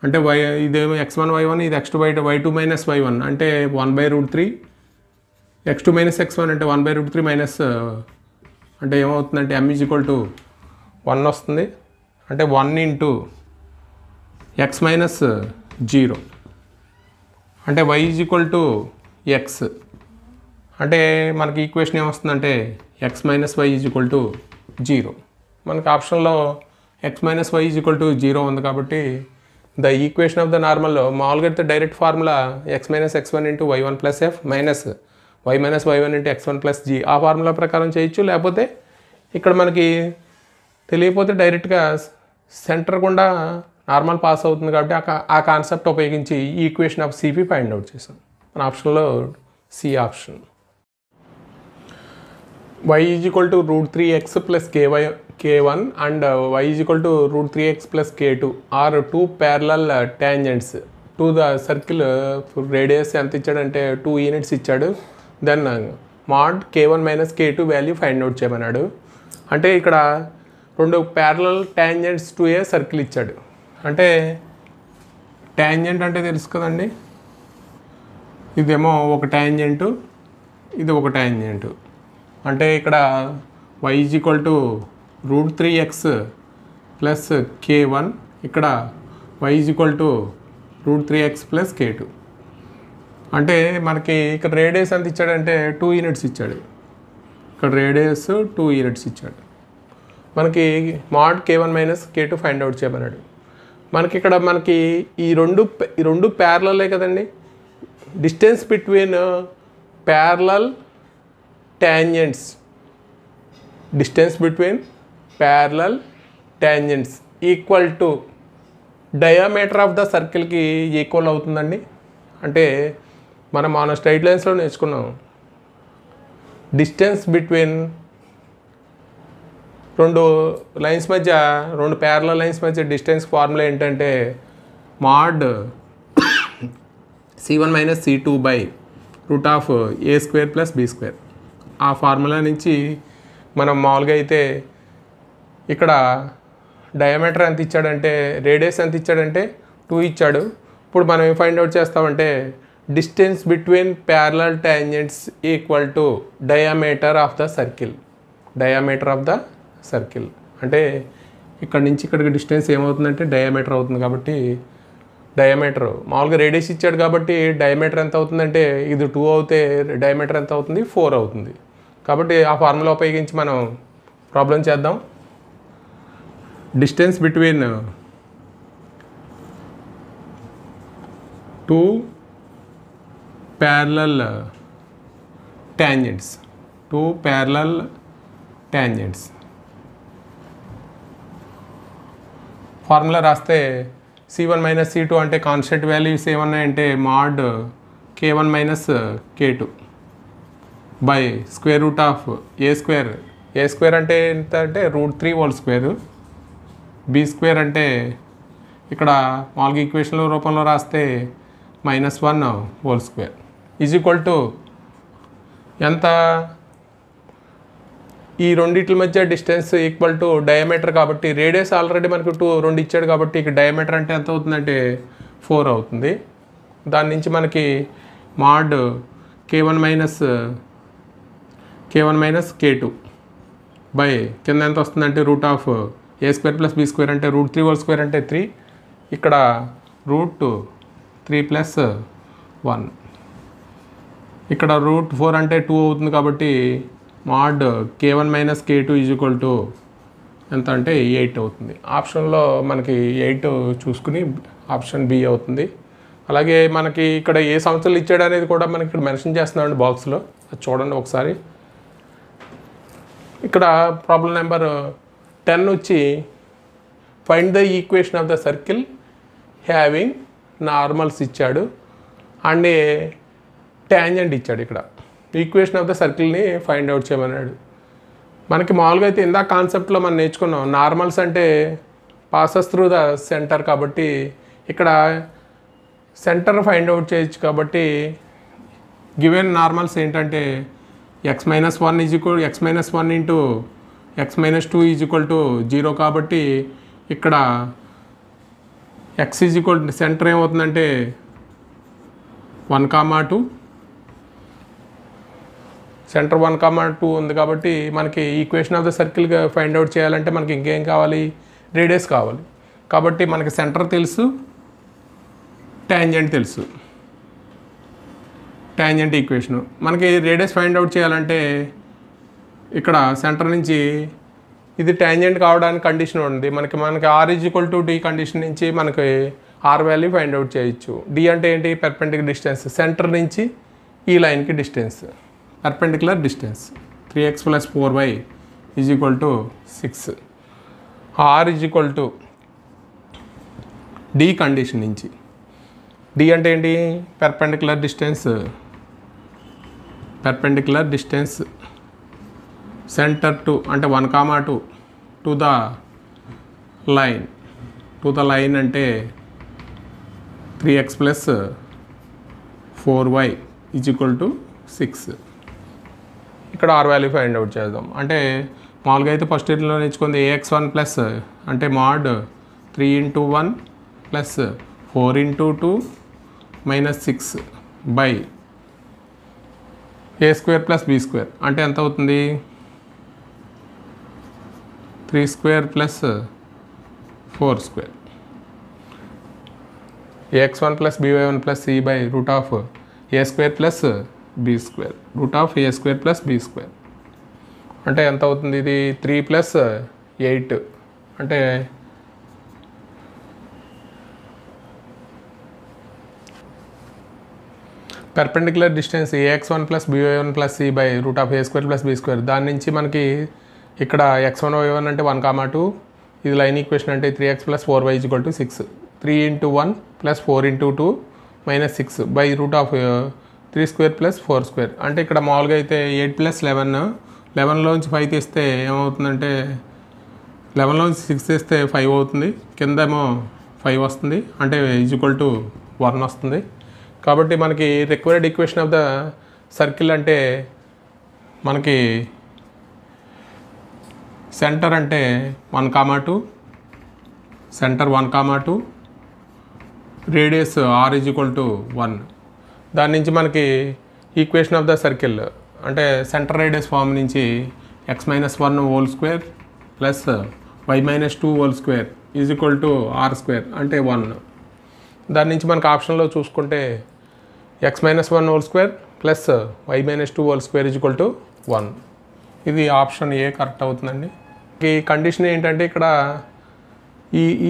అంటే ఇదేమో x1 y1, ఇది x2 y2 మైనస్ y1 అంటే 1/√3, x2 మైనస్ x1 అంటే 1/√3 మైనస్ అంటే ఏమవుతుందంటే m ఈజ్ ఈక్వల్ టు 1 వస్తుంది. అంటే 1 ఇంటూ x మైనస్ 0 అంటే y is equal to x. అంటే మనకి ఈక్వేషన్ ఏమొస్తుందంటే x minus y is equal to 0. మనకి ఆప్షన్లో x minus y is equal to 0 ఉంది కాబట్టి ద ఈక్వేషన్ ఆఫ్ ద నార్మల్లో మామూలుగా అయితే direct formula x minus x1 into y1 plus f minus y minus y1 into x1 plus g ఆ ఫార్ములా ప్రకారం చేయొచ్చు. లేకపోతే ఇక్కడ మనకి తెలియకపోతే డైరెక్ట్గా సెంటర్ గుండా నార్మల్ పాస్ అవుతుంది కాబట్టి ఆ కాన్సెప్ట్ ఉపయోగించి ఈ equation of CP find out చేసాం. మన ఆప్షన్లో C option. y is equal to √3x plus k1 and y is equal to √3x plus k2 are 2 parallel tangents to the circle. Radius ఎంత ఇచ్చాడంటే 2 యూనిట్స్ ఇచ్చాడు. Then mod k1 minus k2 value find out చేయమన్నాడు. అంటే ఇక్కడ 2 parallel tangents to a circle ఇచ్చాడు. అంటే టాంజెంట్ అంటే తెలుసు కదండి, ఇదేమో ఒక టాంజెంటు, ఇది ఒక టాంజెంటు. అంటే ఇక్కడ y is equal to √3x plus k1, ఇక్కడ y is equal to √3x plus k2. అంటే మనకి ఇక్కడ రేడియస్ ఎంత ఇచ్చాడంటే 2 యూనిట్స్ ఇచ్చాడు. ఇక్కడ రేడియస్ 2 యూనిట్స్ ఇచ్చాడు. మనకి mod k1 minus k2 find out చేయమన్నాడు. మనకి ఈ రెండు ప్యారలలే కదండి. Distance between parallel tangents, distance between parallel tangents equal to diameter of the సర్కిల్కి ఈక్వల్ అవుతుందండి. అంటే మనం మన స్ట్రైట్ లైన్స్లో నేర్చుకున్నాం డిస్టెన్స్ బిట్వీన్ రెండు లైన్స్ మధ్య, రెండు ప్యారలల్ లైన్స్ మధ్య డిస్టెన్స్ ఫార్ములా ఏంటంటే mod c1 minus c2 by root of a² plus b². ఆ ఫార్ములా నుంచి మనం మామూలుగా అయితే ఇక్కడ డయామీటర్ ఎంత ఇచ్చాడంటే, రేడియస్ ఎంత ఇచ్చాడంటే 2 ఇచ్చాడు. ఇప్పుడు మనం ఏం ఫైండ్ అవుట్ చేస్తామంటే distance between parallel tangents equal to diameter of the circle. Diameter of the circle అంటే ఇక్కడ నుంచి ఇక్కడికి డిస్టెన్స్ ఏమవుతుందంటే డయామీటర్ అవుతుంది. కాబట్టి డయామీటర్ మామూలుగా రేడియస్ ఇచ్చాడు కాబట్టి డయామీటర్ ఎంత అవుతుందంటే ఇది 2 అవుతే డయామీటర్ ఎంత అవుతుంది 4 అవుతుంది. కాబట్టి ఆ ఫార్ములా ఉపయోగించి మనం ప్రాబ్లం చేద్దాం. Distance between 2 parallel tangents, 2 parallel tangents formula రాస్తే c1 మైనస్ c2 అంటే కాన్స్టెంట్ వాల్యూస్ ఏమన్నాయంటే mod k1 minus k2 by square root of a² అంటే ఎంత అంటే √3 హోల్ స్క్వేర్, b² అంటే ఇక్కడ మామూలుగా ఈక్వేషన్ల రూపంలో రాస్తే -1 whole square is equal to ఎంత, ఈ రెండిట్ల మధ్య డిస్టెన్స్ ఈక్వల్ టు డయామీటర్ కాబట్టి రేడియస్ ఆల్రెడీ మనకు 2 ఇచ్చాడు కాబట్టి ఇక్కడ డయామీటర్ అంటే ఎంత అవుతుందంటే 4 అవుతుంది. దాని నుంచి మనకి mod k1 minus k2 by కింద ఎంత వస్తుందంటే route of a² plus b² అంటే √3 హోల్ స్క్వేర్ అంటే 3, ఇక్కడ √3 ప్లస్ 1, ఇక్కడ √4 అంటే 2 అవుతుంది కాబట్టి mod k1 minus k2 is equal to ఎంత అంటే 8 అవుతుంది. ఆప్షన్లో మనకి 8 చూసుకుని ఆప్షన్ బి అవుతుంది. అలాగే మనకి ఇక్కడ ఏ సంవత్సరాలు ఇచ్చాడు అనేది కూడా మనకి ఇక్కడ మెన్షన్ చేస్తున్నామండి బాక్స్లో, అది చూడండి ఒకసారి. ఇక్కడ ప్రాబ్లం నెంబర్ 10 వచ్చి find the equation of the circle having normals ఇచ్చాడు అండ్ ట్యాంజెంట్ ఇచ్చాడు. ఇక్కడ ఈక్వేషన్ ఆఫ్ ద సర్కిల్ని ఫైండ్ అవుట్ చేయమన్నాడు. మనకి మామూలుగా అయితే ఇందాక కాన్సెప్ట్లో మనం నేర్చుకున్నాం నార్మల్స్ అంటే పాసెస్ త్రూ ద సెంటర్, కాబట్టి ఇక్కడ సెంటర్ ఫైండ్ అవుట్ చేయొచ్చు. కాబట్టి గివెన్ నార్మల్స్ ఏంటంటే x-1 x-1 into x-2 is equal to 0, కాబట్టి ఇక్కడ x ఈజ్ ఈక్వల్ సెంటర్ ఏమవుతుందంటే 1,2, సెంటర్ 1,2 ఉంది. కాబట్టి మనకి equation of the circle find out చేయాలంటే మనకి ఇంకేం కావాలి, రేడియస్ కావాలి. కాబట్టి మనకి సెంటర్ తెలుసు, ట్యాంజెంట్ తెలుసు, ట్యాంజెంట్ ఈక్వేషను. మనకి రేడియస్ ఫైండ్ అవుట్ చేయాలంటే ఇక్కడ సెంటర్ నుంచి ఇది ట్యాంజెంట్ కావడానికి కండిషన్ ఉంది. మనకి r equal to d condition నుంచి మనకి r వాల్యూ ఫైండ్ అవుట్ చేయొచ్చు. d అంటే ఏంటి, పర్పెండిక్యులర్ డిస్టెన్స్, సెంటర్ నుంచి ఈ లైన్కి distance, perpendicular distance. 3x + 4y is equal to 6. r is equal to d condition నుంచి, d అంటే ఏంటి, పర్పెండిక్యులర్ డిస్టెన్స్ సెంటర్ టు అంటే 1,2 టు ద లైన్ అంటే 3x + 4y is equal to 6. ఇక్కడ r వాల్యూ ఫైండ్ అవుట్ చేద్దాం. అంటే మామూలుగా అయితే ఫస్ట్ ఇయర్లో నేర్చుకుంది ax1 ప్లస్ అంటే mod 3 × 1 plus 4 × 2 -6 by a² + b² అంటే ఎంత అవుతుంది, 3² + 4². ax1 + by1 + c by root of a² + b², root of a² + b² అంటే ఎంత అవుతుంది, ఇది 3 + 8 అంటే perpendicular distance ax1 + by1 + c by root of a² + b². దాని నుంచి మనకి ఇక్కడ x1 y1 అంటే 1,2, ఇది లైన్ ఈక్వేషన్ అంటే 3x + 4y is equal to 6. 3 × 1 + 4 × 2 -6 by root of 3² + 4² అంటే ఇక్కడ మామూలుగా అయితే 8 + 11, 11లోంచి 5 తీస్తే ఏమవుతుందంటే 11లోంచి 6 తీస్తే 5 అవుతుంది, కిందేమో 5 వస్తుంది, అంటే ఈజ్ ఈక్వల్ టు 1 వస్తుంది. కాబట్టి మనకి required equation of the circle అంటే మనకి సెంటర్ అంటే 1,2, centre 1,2, radius r is equal to 1. దాని నుంచి మనకి ఈక్వేషన్ ఆఫ్ ద సర్కిల్ అంటే సెంటర్ రేడియస్ ఫార్మ్ నుంచి x-1 whole square plus y-2 whole square is equal to r² అంటే 1. దాని నుంచి మనకు ఆప్షన్లో చూసుకుంటే x-1 whole square plus y-2 whole square is equal to 1. ఇది ఆప్షన్ ఏ కరెక్ట్ అవుతుందండి. ఈ కండిషన్ ఏంటంటే ఇక్కడ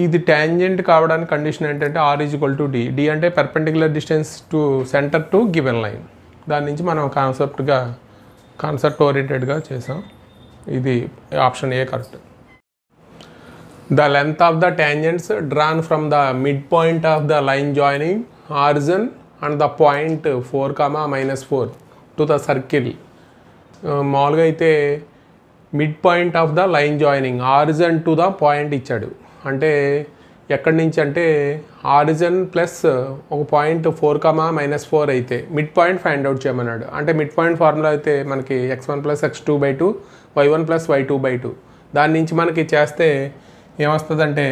ఇది ట్యాంజెంట్ కావడానికి కండిషన్ ఏంటంటే r is equal to d. d అంటే perpendicular distance to centre to given line. దాని నుంచి మనం కాన్సెప్ట్ ఓరియంటెడ్గా చేసాం. ఇది option A correct. The length of the tangents drawn from the midpoint of the line joining origin and the point 4, -4 to the circle. మామూలుగా అయితే mid point of the line joining origin to the point ఇచ్చాడు. అంటే ఎక్కడి నుంచి అంటే ఆరిజన్ ప్లస్ ఒక పాయింట్ 4, -4 అయితే మిడ్ పాయింట్ ఫైండ్ అవుట్ చేయమన్నాడు. అంటే మిడ్ పాయింట్ ఫార్ములా అయితే మనకి x1 + x2/2 y1 + y2/2. దాని నుంచి మనకి చేస్తే ఏమొస్తుందంటే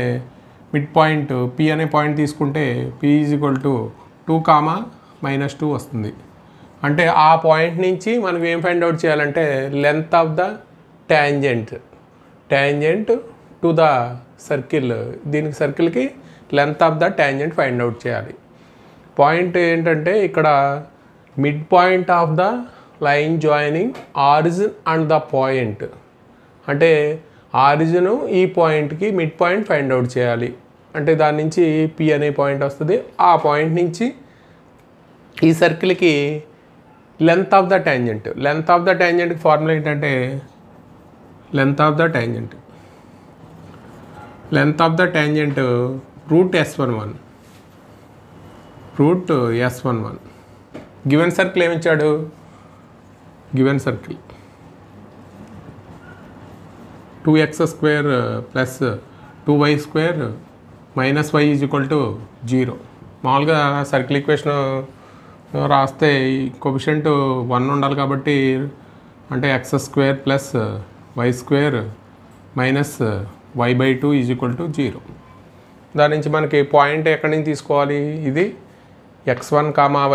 మిడ్ పాయింట్ p అనే పాయింట్ తీసుకుంటే p ఈజ్ ఈక్వల్ టు 2, -2 వస్తుంది. అంటే ఆ పాయింట్ నుంచి మనం ఏం ఫైండ్ అవుట్ చేయాలంటే length of the tangent to the circle. దీనికి సర్కిల్కి length of the tangent find out చేయాలి. పాయింట్ ఏంటంటే ఇక్కడ mid point of the line joining origin and the point. అంటే ఆరిజిన్ ఈ పాయింట్కి మిడ్ పాయింట్ ఫైండ్ అవుట్ చేయాలి. అంటే దాని నుంచి p అనే పాయింట్ వస్తుంది. ఆ పాయింట్ నుంచి ఈ సర్కిల్కి లెంత్ ఆఫ్ ద ట్యాంజెంట్కి ఫార్ములా ఏంటంటే length of the tangent root s11 given circle ఏమి ఇచ్చాడు given circle 2x square plus 2y square minus y is equal to 0. మామూలుగా సర్కిల్ ఈక్వేషన్ రాస్తే కోఎఫిషియంట్ 1 ఉండాలి కాబట్టి అంటే x square plus y square minus y/2 is equal to 0. దాని నుంచి మనకి పాయింట్ ఎక్కడి నుంచి తీసుకోవాలి ఇది x1,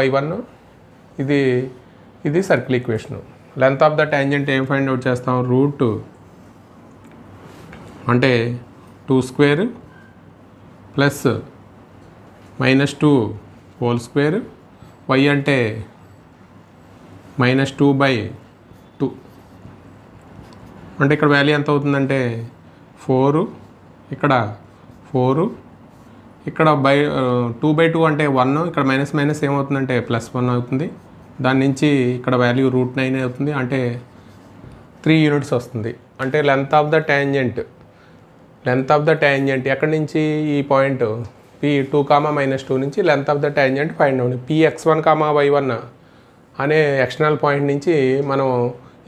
y1 ఇది circle equation. Length of the tangent ఏం ఫైండ్ అవుట్ చేస్తాం రూట్ అంటే 2 square plus -2 whole square y అంటే -2/2 అంటే ఇక్కడ వాల్యూ ఎంత అవుతుందంటే 4 ఇక్కడ 4 ఇక్కడ 2/2 అంటే 1 ఇక్కడ మైనస్ ఏమవుతుందంటే +1 అవుతుంది. దాని నుంచి ఇక్కడ వాల్యూ √9 అవుతుంది అంటే 3 యూనిట్స్ వస్తుంది. అంటే లెంత్ ఆఫ్ ద ట్యాంజెంట్ ఎక్కడి నుంచి ఈ పాయింట్ P2, -2 నుంచి length of the tangent find out Px1, y1 అనే ఎక్స్టర్నల్ పాయింట్ నుంచి మనం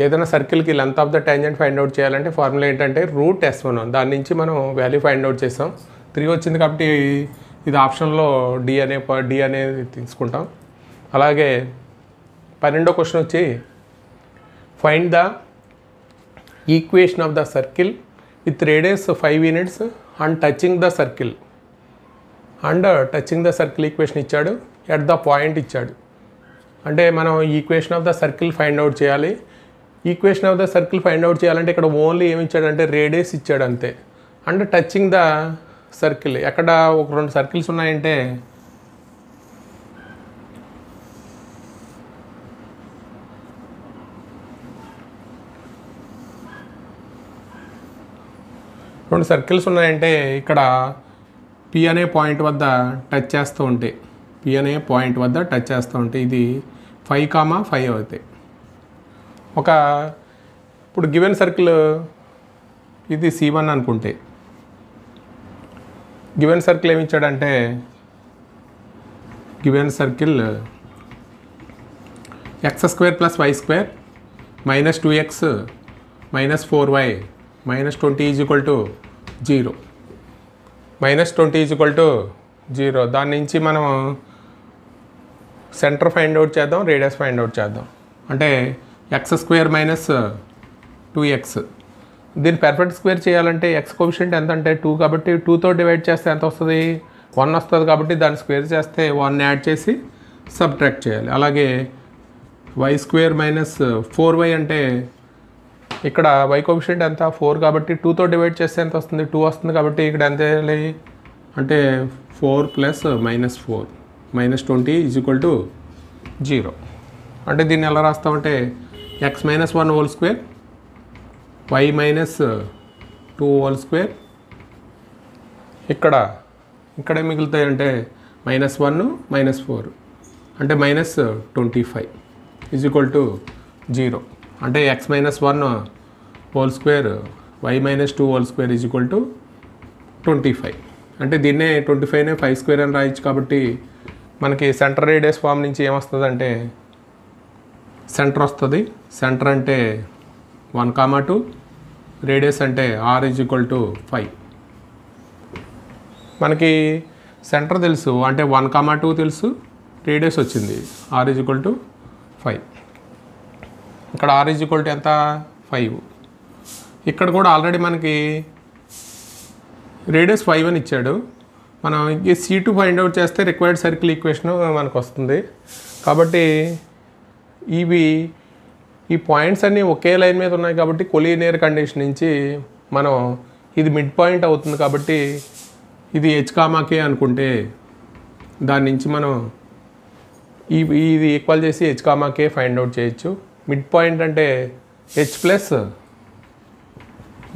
ఏదైనా సర్కిల్కి length of the tangent find out చేయాలంటే ఫార్ములా ఏంటంటే √s11 దాని నుంచి మనం వాల్యూ ఫైండ్ అవుట్ చేసాం. 3 వచ్చింది కాబట్టి ఇది ఆప్షన్లో డి అనేది తీసుకుంటాం. అలాగే 12వ క్వశ్చన్ వచ్చి find the equation of the circle with radius 5 units and touching the circle equation ఇచ్చాడు. ఎట్ ద పాయింట్ ఇచ్చాడు. అంటే మనం equation of the circle find out చేయాలి. Equation of the circle find out చేయాలంటే ఇక్కడ ఓన్లీ ఏమి ఇచ్చాడంటే రేడియస్ ఇచ్చాడు అంతే. అండ్ టచింగ్ ద సర్కిల్ ఎక్కడ ఒక 2 సర్కిల్స్ ఉన్నాయంటే ఇక్కడ P అనే పాయింట్ వద్ద టచ్ చేస్తూ ఉంటే ఇది 5,5 అవుతాయి. ఇప్పుడు గివెన్ సర్కిల్ ఇది C1 అనుకుంటే గివెన్ సర్కిల్ ఏమి ఇచ్చాడంటే x² + y² -2x -4y -20 is equal to 0. దాని నుంచి మనం సెంటర్ ఫైండ్ అవుట్ చేద్దాం, రేడియస్ ఫైండ్ అవుట్ చేద్దాం. అంటే x² - 2x దీన్ని పర్ఫెక్ట్ స్క్వేర్ చేయాలంటే x కోఎఫిషియంట్ ఎంత అంటే 2 కాబట్టి 2తో డివైడ్ చేస్తే ఎంత వస్తుంది 1 వస్తుంది కాబట్టి దాన్ని స్క్వేర్ చేస్తే 1 యాడ్ చేసి సబ్ట్రాక్ట్ చేయాలి. అలాగే y² - 4y అంటే ఇక్కడ y కోఎఫిషియంట్ ఎంత 4 కాబట్టి 2తో డివైడ్ చేస్తే ఎంత వస్తుంది 2 వస్తుంది కాబట్టి ఇక్కడ ఎంత చేయాలి అంటే 4 + -4 -20 is equal to 0. అంటే దీన్ని ఎలా రాస్తామంటే x - 1 whole square y - 2 whole square ఇక్కడే మిగులుతాయి అంటే -1 -4 అంటే -25 is equal to 0. అంటే x - 1 whole square y - 2 whole square is equal to 25. అంటే దీన్నే 25నే 5² అని రాయొచ్చు కాబట్టి మనకి సెంటర్ రేడియస్ ఫామ్ నుంచి ఏమొస్తుంది అంటే సెంటర్ వస్తుంది. సెంటర్ అంటే 1,2 రేడియస్ అంటే r is equal to 5. మనకి సెంటర్ తెలుసు అంటే 1,2 తెలుసు, రేడియస్ వచ్చింది r is equal to 5. ఇక్కడ r is equal to ఎంత 5. ఇక్కడ కూడా ఆల్రెడీ మనకి రేడియస్ 5 అని ఇచ్చాడు. మనం ఈ C2 ఫైండ్ అవుట్ చేస్తే రిక్వైర్డ్ సర్కిల్ ఈక్వేషన్ మనకు వస్తుంది. కాబట్టి ఈ పాయింట్స్ అన్నీ ఒకే లైన్ మీద ఉన్నాయి కాబట్టి కొలీనియర్ కండిషన్ నుంచి మనం ఇది మిడ్ పాయింట్ అవుతుంది కాబట్టి ఇది h,k అనుకుంటే దాని నుంచి మనం ఇది ఈక్వల్ చేసి h,k ఫైండ్ అవుట్ చేయొచ్చు. మిడ్ పాయింట్ అంటే h +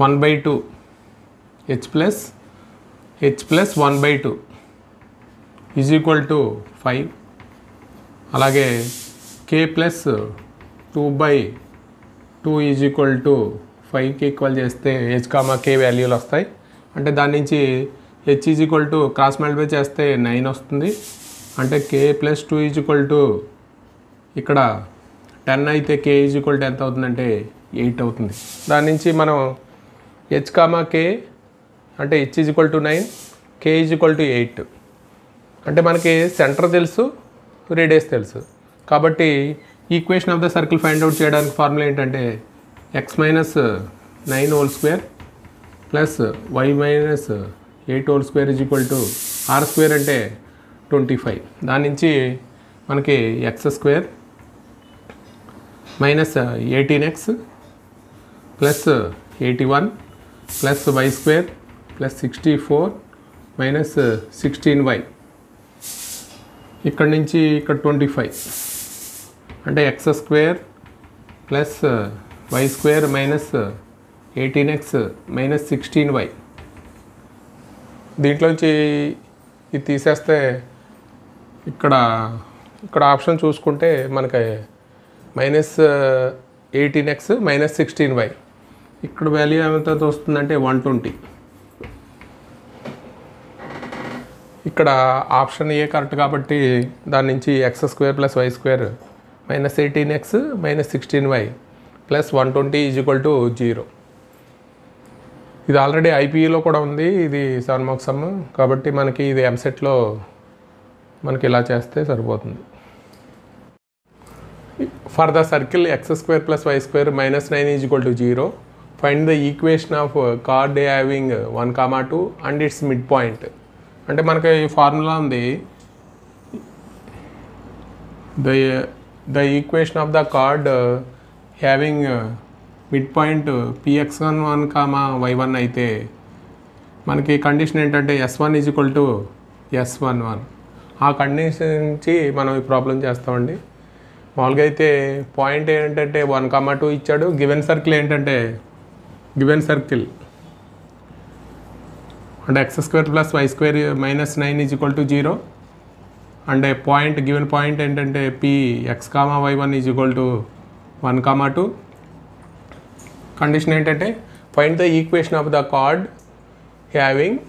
1/2 h + 1/2 is equal to 5. అలాగే k + 2/2 is equal to 5కి ఈక్వల్ చేస్తే h, k వాల్యూలు వస్తాయి. అంటే దాని నుంచి h = క్రాస్ మల్టిప్లై చేస్తే 9 వస్తుంది. అంటే k + 2 ఇక్కడ 10 అయితే k ఎంత అవుతుందంటే 8 అవుతుంది. దాని నుంచి మనం h, k అంటే h = 9, k = 8. అంటే మనకి సెంటర్ తెలుసు, రేడియస్ తెలుసు. కాబట్టి equation of the circle find out చేయడానికి ఫార్ములా ఏంటంటే x - 9 whole square plus y - 8 whole square r square అంటే 25. దాని నుంచి మనకి x² minus 18x plus 81 plus y² plus 64 minus 16y. ఇక్కడ నుంచి ఇక్కడ 25 అంటే x² plus y² minus 18x minus 16y. దీంట్లోంచి ఇది తీసేస్తే ఇక్కడ ఆప్షన్ చూసుకుంటే మనకి మైనస్ 18x మైనస్ 16y. ఇక్కడ వాల్యూ ఎంత వస్తుందంటే 120. ఇక్కడ ఆప్షన్ ఏ కరెక్ట్ కాబట్టి దాని నుంచి x² plus y² minus 18x minus 16y plus 120 = 0. ఇది ఆల్రెడీ ఐపీఈలో కూడా ఉంది. ఇది 7 మార్క్స్ సమ్ కాబట్టి మనకి ఇది ఎంసెట్లో మనకి ఇలా చేస్తే సరిపోతుంది. For the circle x² plus y² minus 9 = 0, find the equation of card having 1, 2 and it's mid point. అంటే మనకి ఫార్ములా ఉంది, the equation of the card having mid point px1, y1 అయితే మనకి కండిషన్ ఏంటంటే s1 = s11. ఆ కండిషన్ నుంచి మనం ఈ ప్రాబ్లం చేస్తామండి. మామూలుగా అయితే పాయింట్ ఏంటంటే 1, 2 ఇచ్చాడు. గివెన్ సర్కిల్ ఏంటంటే అంటే x² ప్లస్ y² మైనస్ 9 = 0. అంటే పాయింట్ గివెన్ పాయింట్ ఏంటంటే px, y1 = 1, 2. కండిషన్ ఏంటంటే find the equation of the card having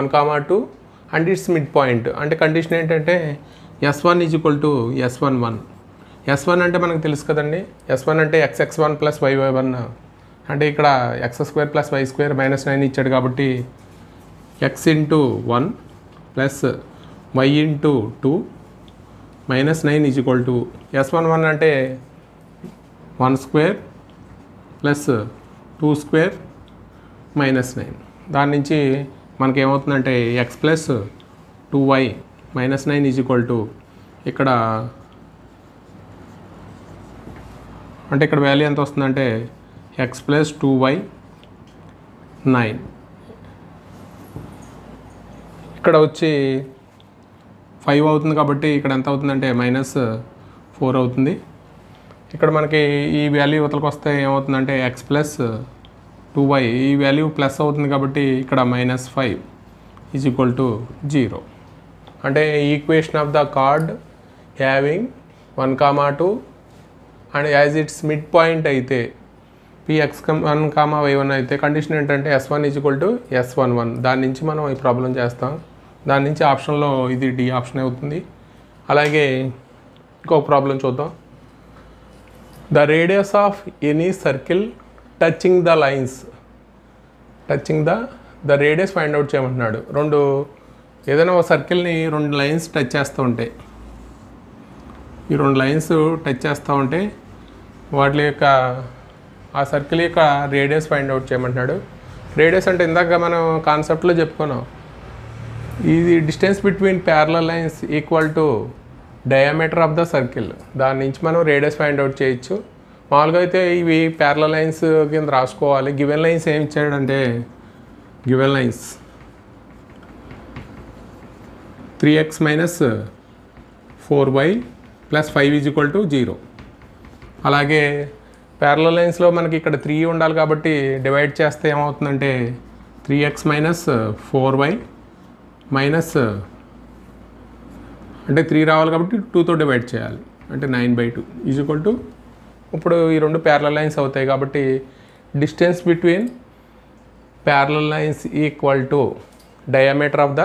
1, 2 and it's mid point. అంటే కండిషన్ ఏంటంటే s1 = s11. s1 అంటే మనకు తెలుసు కదండి. s1 అంటే xx1 ప్లస్ y1. అంటే ఇక్కడ x² ప్లస్ y² మైనస్ 9 ఇచ్చాడు కాబట్టి x × 1 plus y × 2 minus 9 = s11 అంటే 1² ప్లస్ 2² మైనస్ 9. దాని నుంచి మనకి ఏమవుతుందంటే x ప్లస్ 2y మైనస్ 9 ఇక్కడ అంటే ఇక్కడ వాల్యూ ఎంత వస్తుందంటే x ప్లస్ 2y 9. ఇక్కడ వచ్చి 5 అవుతుంది కాబట్టి ఇక్కడ ఎంత అవుతుందంటే -4 అవుతుంది. ఇక్కడ మనకి ఈ వాల్యూ ఇవతలకు వస్తే ఏమవుతుందంటే x ప్లస్ 2y ఈ వాల్యూ ప్లస్ అవుతుంది కాబట్టి ఇక్కడ -5 = 0. అంటే equation of the card having 1, 2 and as it's mid point అయితే px1, y1 అయితే కండిషన్ ఏంటంటే s1 = s11. దాని నుంచి మనం ఈ ప్రాబ్లం చేస్తాం. దాని నుంచి ఆప్షన్లో ఇది డి ఆప్షన్ అవుతుంది. అలాగే ఇంకొక ప్రాబ్లం చూద్దాం. The radius of any circle touching the lines the radius find out చేయమంటున్నాడు. ఏదైనా ఒక సర్కిల్ని 2 లైన్స్ టచ్ చేస్తూ ఉంటాయి. ఈ 2 లైన్స్ టచ్ చేస్తూ ఉంటే వాటి యొక్క ఆ సర్కిల్ యొక్క రేడియస్ ఫైండ్ అవుట్ చేయమంటున్నాడు. రేడియస్ అంటే ఇందాక మనం కాన్సెప్ట్లో చెప్పుకున్నాం. ఇది distance between parallel lines equal to diameter of the circle. దాని నుంచి మనం రేడియస్ ఫైండ్ అవుట్ చేయొచ్చు. మామూలుగా అయితే ఇవి ప్యారలల్ లైన్స్ కింద రాసుకోవాలి. గివెన్ లైన్స్ ఏమి ఇచ్చాడంటే given lines 3x minus 4y plus 5 = 0. అలాగే ప్యారలల్ లైన్స్లో మనకి ఇక్కడ 3 ఉండాలి కాబట్టి డివైడ్ చేస్తే ఏమవుతుందంటే 3x మైనస్ 4y మైనస్ అంటే 3 రావాలి కాబట్టి 2తో డివైడ్ చేయాలి. అంటే 9/2 = ఇప్పుడు ఈ 2 ప్యారలల్ లైన్స్ అవుతాయి కాబట్టి distance between parallel lines equal to diameter of the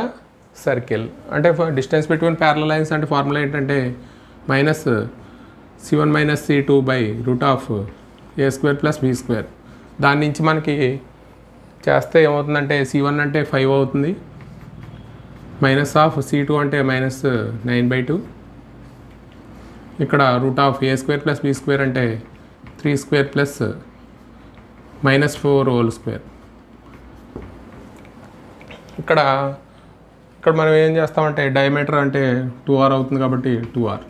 circle. అంటే డిస్టెన్స్ బిట్వీన్ ప్యారలల్ లైన్స్ అంటే ఫార్ములా ఏంటంటే minus c1 minus c2 by root of a² plus b². దాని నుంచి మనకి చేస్తే ఏమవుతుందంటే c1 అంటే 5 అవుతుంది, మైనస్ ఆఫ్ c2 అంటే మైనస్ 9/2, ఇక్కడ route of a² plus b² అంటే 3² ప్లస్ మైనస్ 4 హోల్ స్క్వేర్. ఇక్కడ మనం ఏం చేస్తామంటే డయామీటర్ అంటే 2r అవుతుంది కాబట్టి 2r.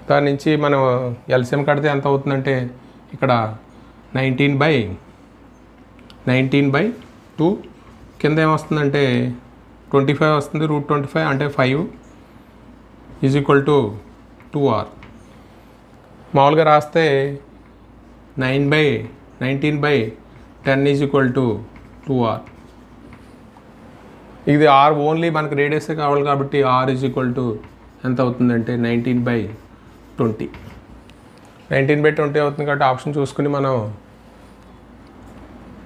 దాని నుంచి మనం ఎల్సిఎం కడితే ఎంత అవుతుందంటే ఇక్కడ 19/2 కింద ఏమొస్తుందంటే 25 వస్తుంది, రూట్ 25 అంటే 5 ఈజ్ ఈక్వల్ టు 2r. మామూలుగా రాస్తే 19/10 ఈజ్ ఈక్వల్ టు 2r. ఇది r ఓన్లీ మనకు రేడియస్ కావాలి కాబట్టి r ఈజ్ ఈక్వల్ టు ఎంత అవుతుందంటే 19/20. 19/20 అవుతుంది కాబట్టి ఆప్షన్ చూసుకుని మనం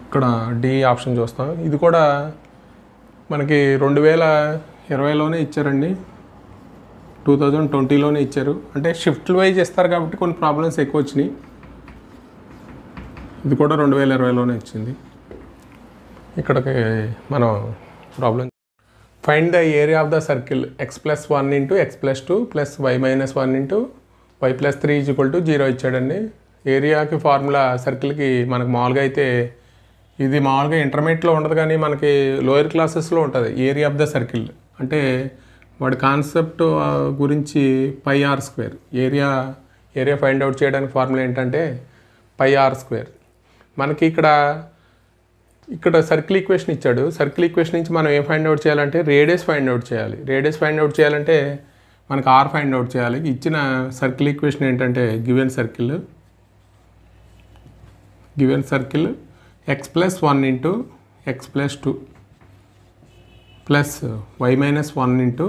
ఇక్కడ డి ఆప్షన్ చూస్తాం. ఇది కూడా మనకి 2020లోనే ఇచ్చారండి, 2020లోనే ఇచ్చారు. అంటే షిఫ్ట్ వైజ్ ఇస్తారు కాబట్టి కొన్ని ప్రాబ్లమ్స్ ఎక్కువ వచ్చినాయి. ఇది కూడా 2020లోనే ఇచ్చింది. ఇక్కడికి మనం problem find the area of the circle x+1 into x+2 plus y - 1 into y+3 is equal to 0 ఇచ్చాడండి. ఏరియాకి ఫార్ములా సర్కిల్కి మనకు మామూలుగా అయితే ఇది మామూలుగా ఇంటర్మీడియట్లో ఉండదు కానీ మనకి లోయర్ క్లాసెస్లో ఉంటుంది ఏరియా ఆఫ్ ద సర్కిల్. అంటే వాడి కాన్సెప్ట్ గురించి πr². ఏరియా ఫైండ్ అవుట్ చేయడానికి ఫార్ములా ఏంటంటే πr². మనకి ఇక్కడ సర్కిల్ ఈక్వేషన్ ఇచ్చాడు. సర్కిల్ ఈక్వేషన్ నుంచి మనం ఏం ఫైండ్ అవుట్ చేయాలంటే రేడియస్ ఫైండ్ అవుట్ చేయాలి. రేడియస్ ఫైండ్ అవుట్ చేయాలంటే మనకు r ఫైండ్ అవుట్ చేయాలి. ఇచ్చిన సర్కిల్ ఈక్వేషన్ ఏంటంటే given circle x+1 into x+2 plus y - 1 into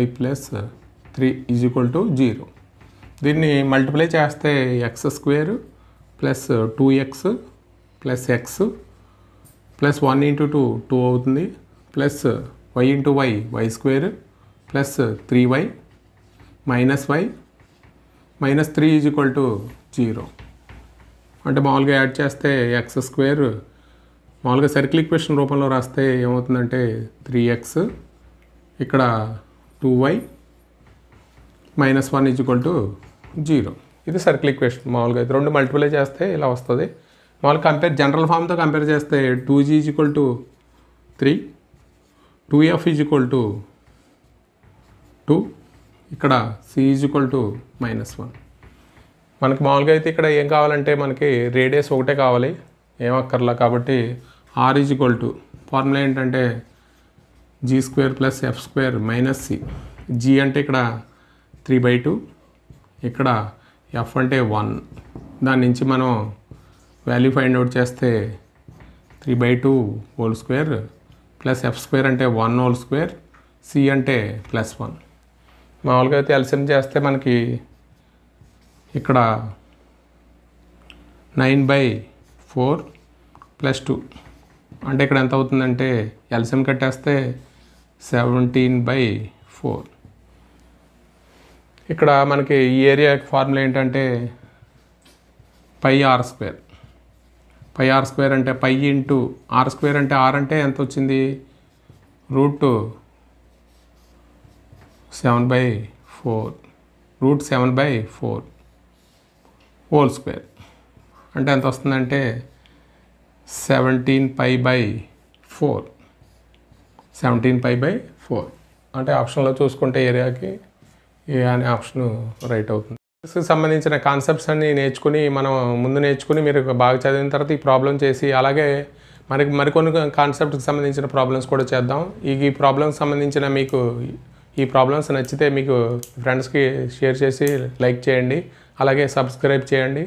y+3 is equal to 0. దీన్ని మల్టిప్లై చేస్తే x² plus 2x plus x plus 1 into 2 అవుతుంది, plus y into y² plus 3y minus y minus 3 is equal to 0. అంటే మామూలుగా యాడ్ చేస్తే x² మామూలుగా సర్కిల్ ఈక్వేషన్ రూపంలో రాస్తే ఏమవుతుందంటే 3x, ఇక్కడ 2y minus 1 is equal to 0. ఇది సర్కిల్ ఈక్వేషన్. మామూలుగా ఇది రెండు మల్టిప్లై చేస్తే ఇలా వస్తుంది. మామూలుగా జనరల్ ఫామ్తో కంపేర్ చేస్తే 2g is equal to 3, 2f is equal to 2, ఇక్కడ c ఈజ్ ఈక్వల్ టు -1. మనకి మామూలుగా అయితే ఇక్కడ ఏం కావాలంటే మనకి రేడియస్ ఒకటే కావాలి, ఏమక్కర్లా. కాబట్టి r is equal to formula ఏంటంటే g² plus f² minus c. g అంటే ఇక్కడ 3/2, ఇక్కడ f అంటే 1. దాని నుంచి మనం వాల్యూ ఫైండ్ అవుట్ చేస్తే 3/2 హోల్ స్క్వేర్ ప్లస్ f² అంటే 1 హోల్ స్క్వేర్, c అంటే +1. మామూలుగా అయితే ఎల్సిఎం చేస్తే మనకి ఇక్కడ 9/4 ప్లస్ 2 అంటే ఇక్కడ ఎంత అవుతుందంటే ఎల్సిఎం కట్టేస్తే 17/4. ఇక్కడ మనకి ఈ ఏరియా ఫార్ములా ఏంటంటే πr². πr² అంటే π ఇంటూ r² అంటే r అంటే ఎంత వచ్చింది రూట్ 7/4 హోల్ స్క్వేర్ అంటే ఎంత వస్తుందంటే 17π/4. 17π/4 అంటే ఆప్షన్లో చూసుకుంటే ఏరియాకి ఏ అనే ఆప్షన్ రైట్ అవుతుంది. సంబంధించిన కాన్సెప్ట్స్ అన్ని ముందు నేర్చుకుని మీరు బాగా చదివిన తర్వాత ఈ ప్రాబ్లం చేసి అలాగే మరికొన్ని కాన్సెప్ట్కి సంబంధించిన ప్రాబ్లమ్స్ కూడా చేద్దాం. ఈ ప్రాబ్లమ్స్ సంబంధించిన మీకు ఈ ప్రాబ్లమ్స్ నచ్చితే మీకు ఫ్రెండ్స్కి షేర్ చేసి లైక్ చేయండి, అలాగే సబ్స్క్రైబ్ చేయండి.